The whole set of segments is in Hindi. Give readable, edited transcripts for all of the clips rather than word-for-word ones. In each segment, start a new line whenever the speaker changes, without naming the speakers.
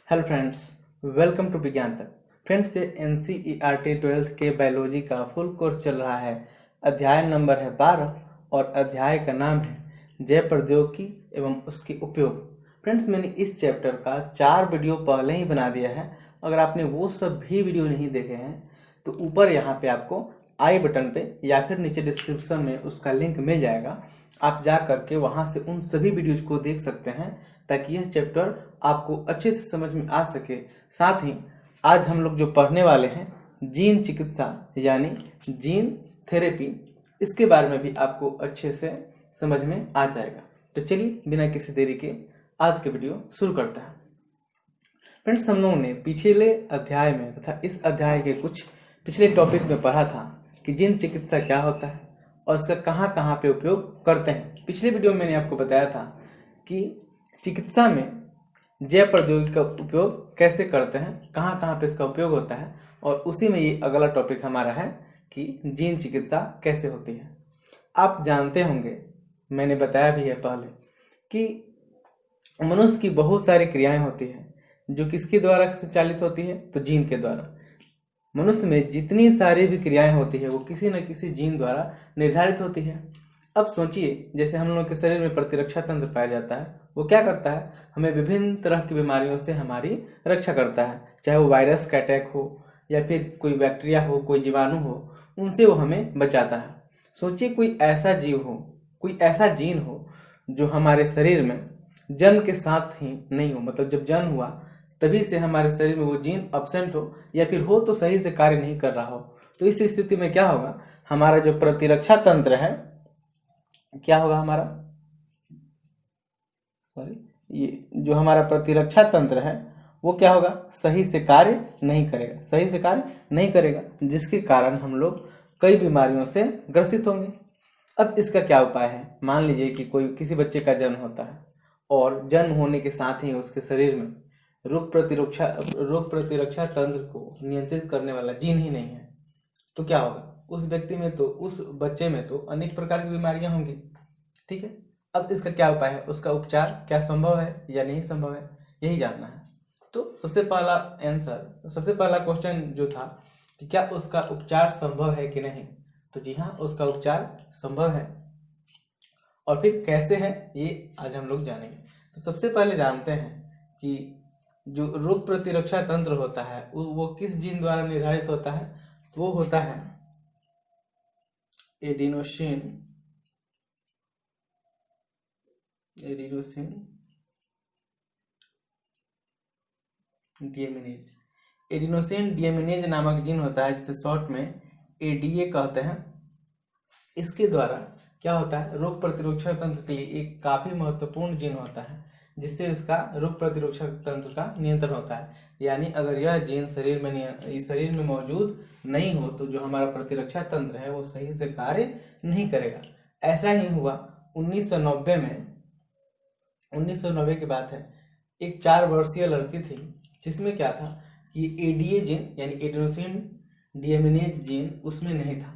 हेलो फ्रेंड्स, वेलकम टू विज्ञान तक। फ्रेंड्स, ये NCERT 12th के बायोलॉजी का फुल कोर्स चल रहा है। अध्याय नंबर है 12 और अध्याय का नाम है जैव प्रौद्योगिकी एवं उसके उपयोग। फ्रेंड्स, मैंने इस चैप्टर का 4 वीडियो पहले ही बना दिया है। अगर आपने वो सब भी वीडियो नहीं देखे हैं तो ऊपर यहाँ पे आपको आई बटन पे या फिर नीचे डिस्क्रिप्शन में उसका लिंक मिल जाएगा। आप जा करके वहाँ से उन सभी वीडियोज को देख सकते हैं ताकि यह चैप्टर आपको अच्छे से समझ में आ सके। साथ ही आज हम लोग जो पढ़ने वाले हैं जीन चिकित्सा यानी जीन थेरेपी, इसके बारे में भी आपको अच्छे से समझ में आ जाएगा। तो चलिए बिना किसी देरी के आज के वीडियो शुरू करते हैं। फ्रेंड्स, हम लोगों ने पिछले अध्याय में तथा इस अध्याय के कुछ पिछले टॉपिक में पढ़ा था कि जीन चिकित्सा क्या होता है और इसका कहाँ कहाँ पे उपयोग करते हैं। पिछले वीडियो में मैंने आपको बताया था कि चिकित्सा में जैव प्रौद्योगिकी का उपयोग कैसे करते हैं, कहाँ कहाँ पे इसका उपयोग होता है, और उसी में ये अगला टॉपिक हमारा है कि जीन चिकित्सा कैसे होती है। आप जानते होंगे, मैंने बताया भी है पहले, कि मनुष्य की बहुत सारी क्रियाएं होती हैं जो किसके द्वारा संचालित होती है, तो जीन के द्वारा। मनुष्य में जितनी सारी भी क्रियाएं होती है वो किसी न किसी जीन द्वारा निर्धारित होती है। अब सोचिए, जैसे हम लोगों के शरीर में प्रतिरक्षा तंत्र पाया जाता है, वो क्या करता है, हमें विभिन्न तरह की बीमारियों से हमारी रक्षा करता है। चाहे वो वायरस का अटैक हो या फिर कोई बैक्टीरिया हो, कोई जीवाणु हो, उनसे वो हमें बचाता है। सोचिए कोई ऐसा जीव हो, कोई ऐसा जीन हो जो हमारे शरीर में जन्म के साथ ही नहीं हो, मतलब जब जन्म हुआ तभी से हमारे शरीर में वो जीन अब्सेंट हो या फिर हो तो सही से कार्य नहीं कर रहा हो। तो इस स्थिति में क्या होगा, हमारा जो प्रतिरक्षा तंत्र है, क्या होगा हमारा, ये जो हमारा प्रतिरक्षा तंत्र है वो क्या होगा, सही से कार्य नहीं करेगा, सही से कार्य नहीं करेगा, जिसके कारण हम लोग कई बीमारियों से ग्रसित होंगे। अब इसका क्या उपाय है, मान लीजिए कि किसी बच्चे का जन्म होता है और जन्म होने के साथ ही उसके शरीर में रोग प्रतिरक्षा तंत्र को नियंत्रित करने वाला जीन ही नहीं है, तो क्या होगा, उस व्यक्ति में तो, उस बच्चे में तो अनेक प्रकार की बीमारियां होंगी। ठीक है, अब इसका क्या उपाय है, उसका उपचार क्या संभव है या नहीं संभव है, यही जानना है। तो सबसे पहला क्वेश्चन जो था कि क्या उसका उपचार संभव है कि नहीं, तो जी हाँ, उसका उपचार संभव है। और फिर कैसे है ये आज हम लोग जानेंगे। तो सबसे पहले जानते हैं कि जो रोग प्रतिरक्षा तंत्र होता है वो किस जीन द्वारा निर्धारित होता है, वो होता है एडिनोसिन डीएमिनेज। एडिनोसिन डीएमिनेज नामक जीन होता है, जिसे शॉर्ट में ADA कहते हैं। इसके द्वारा क्या होता है, रोग प्रतिरक्षा तंत्र के लिए एक काफी महत्वपूर्ण जीन होता है, जिससे इसका रोग प्रतिरक्षा तंत्र का नियंत्रण होता है। यानी अगर यह जीन शरीर में मौजूद नहीं हो तो जो हमारा प्रतिरक्षा तंत्र है वो सही से कार्य नहीं करेगा। ऐसा ही हुआ 1990 में। 1990 की बात है, एक 4 वर्षीय लड़की थी जिसमें क्या था कि ADA जीन यानी एडिनोसिन डीएमिनेज जीन उसमें नहीं था।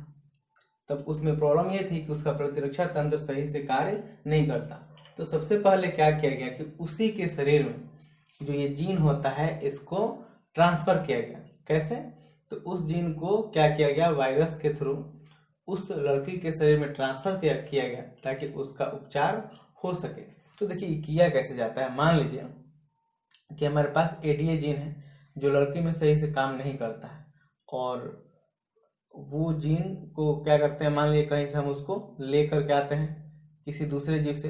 तब उसमें प्रॉब्लम ये थी कि उसका प्रतिरक्षा तंत्र सही से कार्य नहीं करता। तो सबसे पहले क्या किया गया कि उसी के शरीर में जो ये जीन होता है इसको ट्रांसफर किया गया। कैसे, तो उस जीन को क्या किया गया, वायरस के थ्रू उस लड़की के शरीर में ट्रांसफर किया गया ताकि उसका उपचार हो सके। तो देखिए किया कैसे जाता है, मान लीजिए कि हमारे पास ADA जीन है जो लड़की में सही से काम नहीं करता है, और वो जीन को क्या करते हैं, मान लीजिए कहीं से हम उसको लेकर के आते हैं, किसी दूसरे जीव से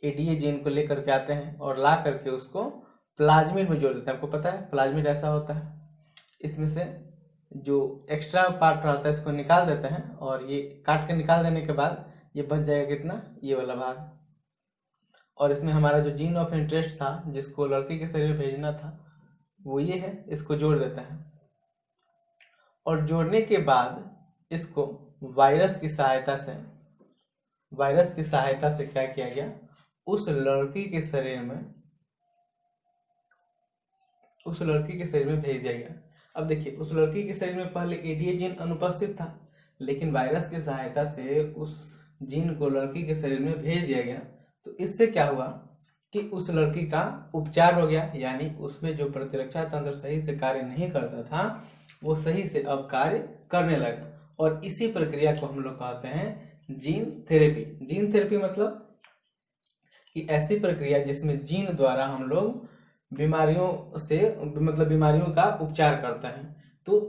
ADA जीन को लेकर के आते हैं और ला करके उसको प्लाज्मिड में जोड़ देते हैं। आपको पता है प्लाज्मिड ऐसा होता है, इसमें से जो एक्स्ट्रा पार्ट रहता है इसको निकाल देते हैं, और ये काट के निकाल देने के बाद ये बच जाएगा कितना, ये वाला भाग। और इसमें हमारा जो जीन ऑफ इंटरेस्ट था जिसको लड़की के शरीर में भेजना था वो ये है, इसको जोड़ देता है। और जोड़ने के बाद इसको वायरस की सहायता से क्या किया गया, उस लड़की के शरीर में भेज दिया गया। अब देखिए उस लड़की के शरीर में पहले ADA जीन अनुपस्थित था, लेकिन वायरस की सहायता से उस जीन को लड़की के शरीर में भेज दिया गया। तो इससे क्या हुआ कि उस लड़की का उपचार हो गया, यानी उसमें जो प्रतिरक्षा तंत्र सही से कार्य नहीं करता था वो सही से अब कार्य करने लगा, और इसी प्रक्रिया को हम लोग कहते हैं जीन थेरेपी। जीन थेरेपी मतलब कि ऐसी प्रक्रिया जिसमें जीन द्वारा हम लोग बीमारियों से मतलब बीमारियों का उपचार करता है। तो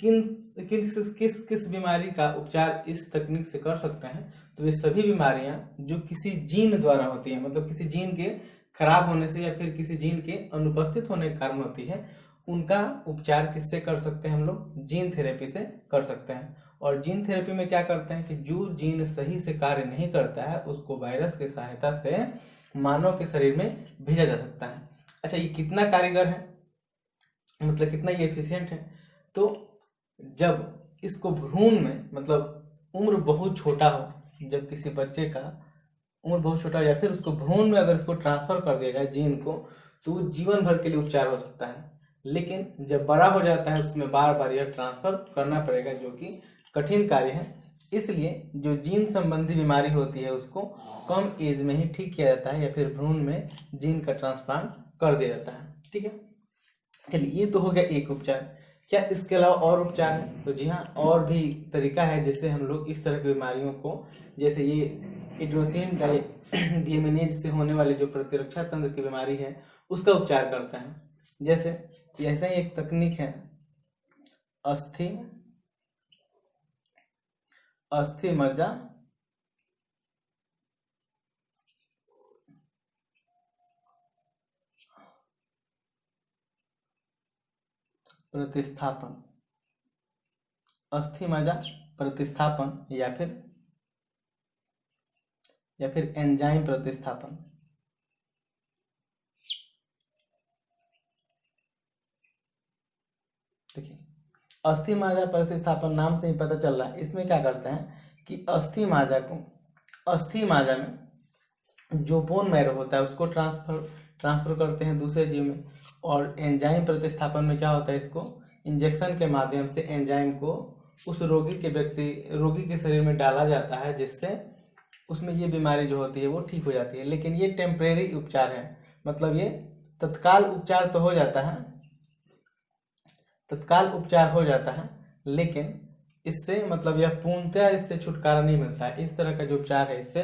किन किस बीमारी का उपचार इस तकनीक से कर सकते हैं? तो ये सभी बीमारियां जो किसी जीन द्वारा होती है, मतलब किसी जीन के खराब होने से या फिर किसी जीन के अनुपस्थित होने के कारण होती है, उनका उपचार किससे कर सकते हैं? हम लोग जीन थेरेपी से कर सकते हैं। और जीन थेरेपी में क्या करते हैं कि जो जीन सही से कार्य नहीं करता है उसको वायरस की सहायता से मानव के शरीर में भेजा जा सकता है। अच्छा, ये कितना कारीगर है, मतलब कितना ये एफिशिएंट है? तो जब इसको भ्रूण में, मतलब उम्र बहुत छोटा हो, जब किसी बच्चे का उम्र बहुत छोटा हो या फिर उसको भ्रूण में अगर इसको ट्रांसफर कर दिया जाए जीन को, तो वो जीवन भर के लिए उपचार हो सकता है। लेकिन जब बड़ा हो जाता है उसमें बार बार यह ट्रांसफर करना पड़ेगा, जो कि कठिन कार्य है। इसलिए जो जीन संबंधी बीमारी होती है उसको कम एज में ही ठीक किया जाता है, या फिर भ्रूण में जीन का ट्रांसप्लांट कर दिया जाता है। ठीक है, चलिए ये तो हो गया एक उपचार। क्या इसके अलावा और उपचार है? तो जी हाँ, और भी तरीका है जिससे हम लोग इस तरह की बीमारियों को, जैसे ये इड्रोसिन डीएमिनेज से होने वाली जो प्रतिरक्षा तंत्र की बीमारी है उसका उपचार करता है। जैसे ऐसा ही एक तकनीक है अस्थि अस्थि मज्जा प्रतिस्थापन, अस्थि मज्जा प्रतिस्थापन या फिर एंजाइम प्रतिस्थापन। देखिए, अस्थि माजा प्रतिस्थापन नाम से ही पता चल रहा है, इसमें क्या करते हैं कि अस्थि माजा में जो बोन मैरो होता है उसको ट्रांसफर करते हैं दूसरे जीव में। और एंजाइम प्रतिस्थापन में क्या होता है, इसको इंजेक्शन के माध्यम से एंजाइम को उस रोगी के शरीर में डाला जाता है, जिससे उसमें ये बीमारी जो होती है वो ठीक हो जाती है। लेकिन ये टेम्परेरी उपचार है, मतलब ये तत्काल उपचार तो हो जाता है, तत्काल उपचार हो जाता है, लेकिन इससे मतलब यह पूर्णतः इससे छुटकारा नहीं मिलता है। इस तरह का जो उपचार है इससे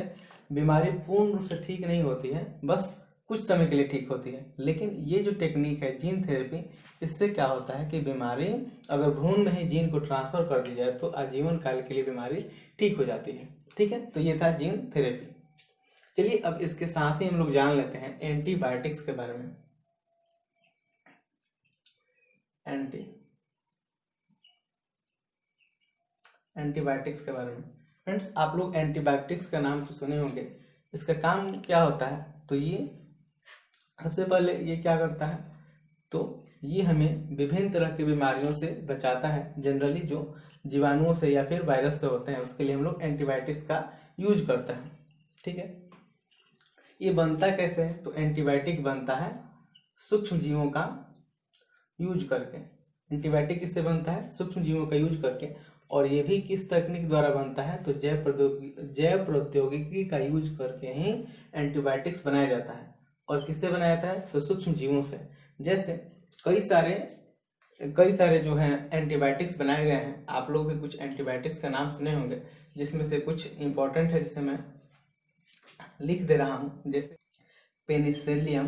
बीमारी पूर्ण रूप से ठीक नहीं होती है, बस कुछ समय के लिए ठीक होती है। लेकिन ये जो टेक्निक है जीन थेरेपी, इससे क्या होता है कि बीमारी अगर भ्रूण में ही जीन को ट्रांसफर कर दी जाए तो आजीवन काल के लिए बीमारी ठीक हो जाती है। ठीक है, तो ये था जीन थेरेपी। चलिए अब इसके साथ ही हम लोग जान लेते हैं एंटीबायोटिक्स के बारे में। एंटीबायोटिक्स के बारे में फ्रेंड्स, आप लोग एंटीबायोटिक्स का नाम तो सुने होंगे। इसका काम क्या होता है? तो ये सबसे पहले ये क्या करता है, तो ये हमें विभिन्न तरह की बीमारियों से बचाता है। जनरली जो जीवाणुओं से या फिर वायरस से होते हैं उसके लिए हम लोग एंटीबायोटिक्स का यूज करते हैं। ठीक है, ये बनता कैसे है? तो एंटीबायोटिक बनता है सूक्ष्म जीवों का यूज करके। एंटीबायोटिक किससे बनता है? सूक्ष्म जीवों का यूज करके। और ये भी किस तकनीक द्वारा बनता है? तो जैव प्रौद्योगिकी का यूज करके ही एंटीबायोटिक्स बनाया जाता है। और किससे बनाया जाता है? तो सूक्ष्म जीवों से। जैसे कई सारे जो हैं एंटीबायोटिक्स बनाए गए हैं। आप लोग भी कुछ एंटीबायोटिक्स का नाम सुने होंगे, जिसमें से कुछ इंपॉर्टेंट है जिसे मैं लिख दे रहा हूं। जैसे पेनिसिलियम,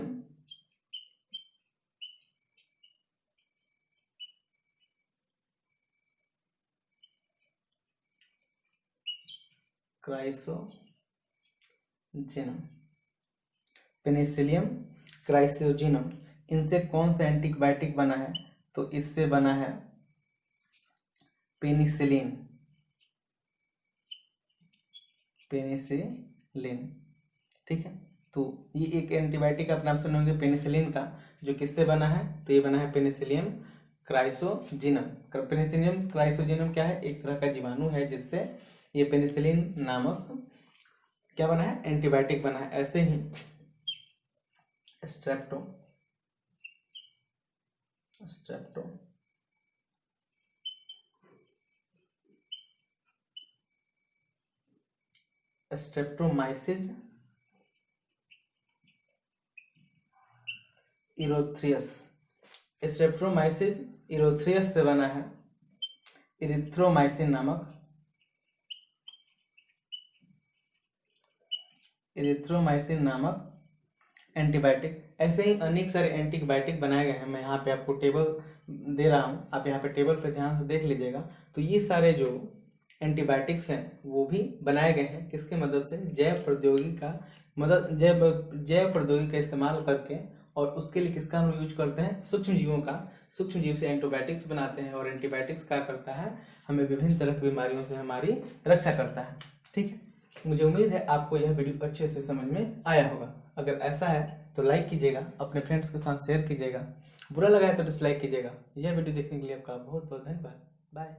क्राइसोजेनम, पेनिसिलियम, क्राइसोजेनम, इनसे कौन सा एंटीबायोटिक बना है? तो इससे बना है पेनिसिलिन। पेनिसिलिन, ठीक है। तो ये एक एंटीबायोटिक आप नाम सुने होंगे पेनिसिलिन का, जो किससे बना है? तो ये बना है पेनिसिलियम क्राइसोजिनम। पेनिसिलियम क्राइसोजिनम क्या है? एक तरह का जीवाणु है जिससे ये पेनिसिलिन नामक क्या बना है? एंटीबायोटिक बना है। ऐसे ही स्ट्रेप्टो स्ट्रेप्टो स्ट्रेप्टोमाइसिस इरोथ्रियस। स्ट्रेप्टोमाइसिस इरोथ्रियस से बना है इरिथ्रोमाइसिन नामक एंटीबायोटिक। ऐसे ही अनेक सारे एंटीबायोटिक बनाए गए हैं। मैं यहाँ पे आपको टेबल दे रहा हूँ, आप यहाँ पे टेबल पे ध्यान से देख लीजिएगा। तो ये सारे जो एंटीबायोटिक्स हैं वो भी बनाए गए हैं किसके मदद से, जैव प्रौद्योगिकी का इस्तेमाल करके। और उसके लिए किसका हम यूज करते हैं, सूक्ष्म जीवों का। सूक्ष्म जीव से एंटीबायोटिक्स बनाते हैं और एंटीबायोटिक्स क्या करता है, हमें विभिन्न तरह की बीमारियों से हमारी रक्षा करता है। ठीक है, मुझे उम्मीद है आपको यह वीडियो अच्छे से समझ में आया होगा। अगर ऐसा है तो लाइक कीजिएगा, अपने फ्रेंड्स के साथ शेयर कीजिएगा, बुरा लगा है तो डिसलाइक कीजिएगा। यह वीडियो देखने के लिए आपका बहुत बहुत धन्यवाद। बाय।